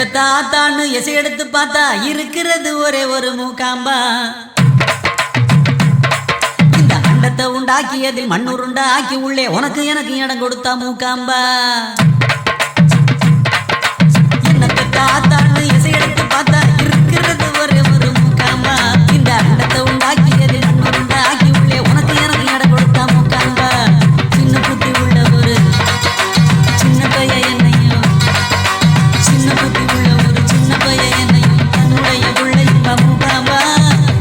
பெத்தாத்தான்னு எசை எடுத்து பார்த்தா இருக்கிறது ஒரே ஒரு மூக்காம்பா. இந்த அண்டத்தை உண்டாக்கியதில் மண்ணுருண்டா ஆக்கி உள்ளே உனக்கு எனக்கு இடம் கொடுத்தா மூக்காம்பா. என்ன பெத்தாத்தான்னு எசை எடுத்து பார்த்தா இருக்கிறது ஒரே ஒரு மூக்காம்பா. இந்த அண்டத்தை உண்டாக்கியதில் மண்ணுருண்டா ஆக்கி உள்ளே உனக்கு எனக்கு இடம் கொடுத்தா மூக்காம்பா. சின்ன புத்தி உள்ள ஒரு சின்ன பைய என்னையும் சின்ன புத்தி உள்ள ஒரு சின்ன பைய என்னையும் தன்னுடைய பிள்ளையும் மூக்காம்பா.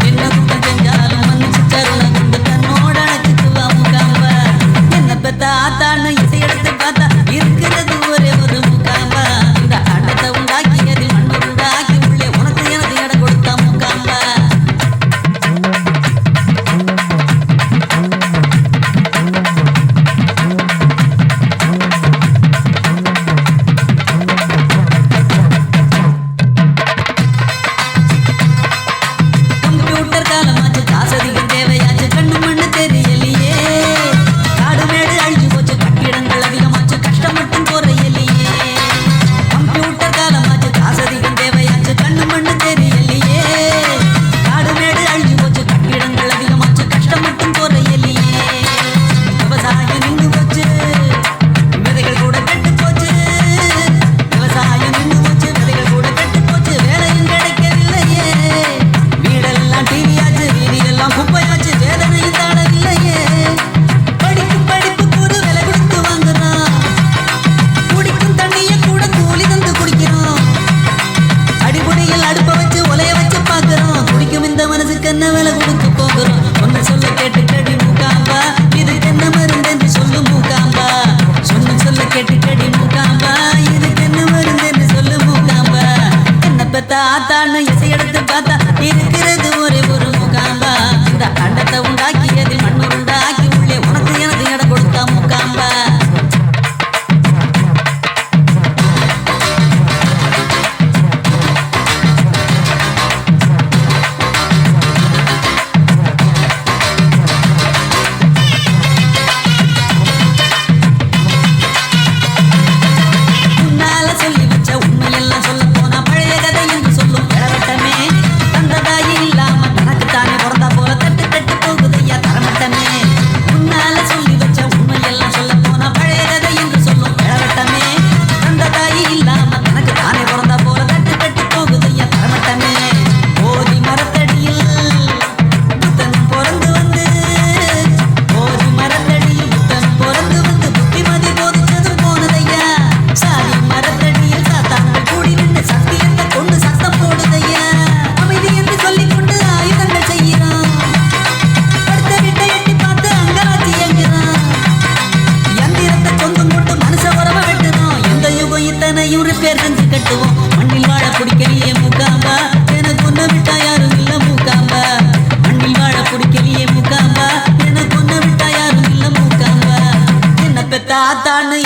என்ன குற்றம் செஞ்சாலும் மன்னிச்சு கருணை கொண்டு தன்னோட அழைச்சிக்குவா மூக்காம்பா. என்ன பெத்தாத்தான்னு இசை எடுத்து பார்த்தா இருக்கிறது ஒரே ஒரு மூக்காம்பா. இந்த அண்டத்தை உண்டாக்கியதில் மண்ணு உண்டாக்கி உள்ளே உனக்கு எனக்கு இடம் கொடுத்தா மூக்காம்பா. கம்ப்யூட்டர் காலமாச்சு காசதிகம் தேவையாச்சு கண்ணு மண்ணு தெரியலையே. காடு மேடு அழிஞ்சு போச்சு கட்டிடங்கள் அதிகமாச்சு கஷ்டம் மட்டும் குறையலையே. கம்ப்யூட்டர் காலமாச்சு காசதிகம் தேவையாச்சு கண்ணு மண்ணு தெரியலையே. காடு மேடு அழிஞ்சு போச்சு கட்டிடங்கள் அதிகமாச்சு கஷ்டம் மட்டும் குறையலையே. விவசாயம் நின்று போச்சு விதைகள் கூட கெட்டு போச்சு. விவசாயம் நின்று போச்சு விதைகள் கூட கெட்டு போச்சு வேலையும் கிடைக்கவில்லையே. வீடெல்லாம் டிவியாச்சு வீதியெல்லாம் குப்பையாச்சு வேதனையும் தாழவில்லையே. படிக்கும் படிப்புக்கு ஒரு விலை கொடுத்து வாங்குறோம். குடிக்கும் தண்ணியை கூட கூலி தந்து குடிக்கிறோம். அடிப்படையில் அடுப்பை வச்சு உலைய வச்சு பார்க்கிறோம். குடிக்கும் இந்த மனசுக்கு என்ன விலை கொடுத்து போகிறோம். ஒன்னு சொல்ல கேட்டு கடி மூக்காம்பா. இதுக்கு என்ன மருந்தென்று சொல்லு மூக்காம்பா. சொல்ல கேட்டு கடி மூக்காம்பா. இதுக்கு என்ன மருந்தென்று சொல்லு மூக்காம்பா. என்ன பெத்தாத்தான்னு இசை எடுத்து பார்த்தா இருக்கிறது ஒரே ஒரு மூக்காம்பா. இந்த அண்டத்தை உண்டாக்கியதில் மண்ணு உண்டாக்கி உள்ளே உனக்கு எனக்கு இடம் கொடுத்தா மூக்காம்பா. உன்னால சொல்லி வச்ச உண்மையெல்லாம் சொல்ல போனா பழைய கதை என்று சொல்லும் இளவட்டமே. தந்ததாயி இல்லாம தனக்குத்தானே பிறந்தா போல தட்டு தட்டு போகுதையா தரமட்டமே. உன்னால சொல்லி வச்ச உண்மையெல்லாம் சொல்ல போனா பழைய கதை என்று சொல்லும் இளவட்டமே. தந்ததாயி இல்லாம தனக்குத்தானே பிறந்தா போல தட்டு தட்டு போகுதையா தரமட்டமே. போதி மரத்தடியில் புத்தனும் பிறந்து வந்து போதி மரத்தடியில் புத்தனும் பிறந்து வந்து புத்திமதி போதிச்சதும் போனதையா. சாதி மரத்தடியில் சாத்தாங்கள் கூடி நின்று சத்தியத்தை கொண்டு சத்தம் போடுதையா. அமைதி என்று சொல்லிக் கொண்டு ஆயுதங்கள் செய்கிறோம். அடுத்த வீட்டை எட்டி பார்த்து அங்கராட்சி என்கிறோம். யந்திரத்தை சொந்தம் கொண்டு மனுஷ உறவை வெட்டுறோம். எந்த யுகம் இத்தனையும் ரிப்பேர் செஞ்சு கட்டுவோம். மண்ணில் வாழ பிடிக்கலையே மூக்காம்பா. எனக்கு ஒன்ன விட்டா யாரும் இல்ல மூக்காம்பா. மண்ணில் வாழ பிடிக்கலையே மூக்காம்பா. எனக்கு ஒன்ன விட்டா யாரும் இல்ல மூக்காம்பா. என்ன பெத்தாத்தான்னு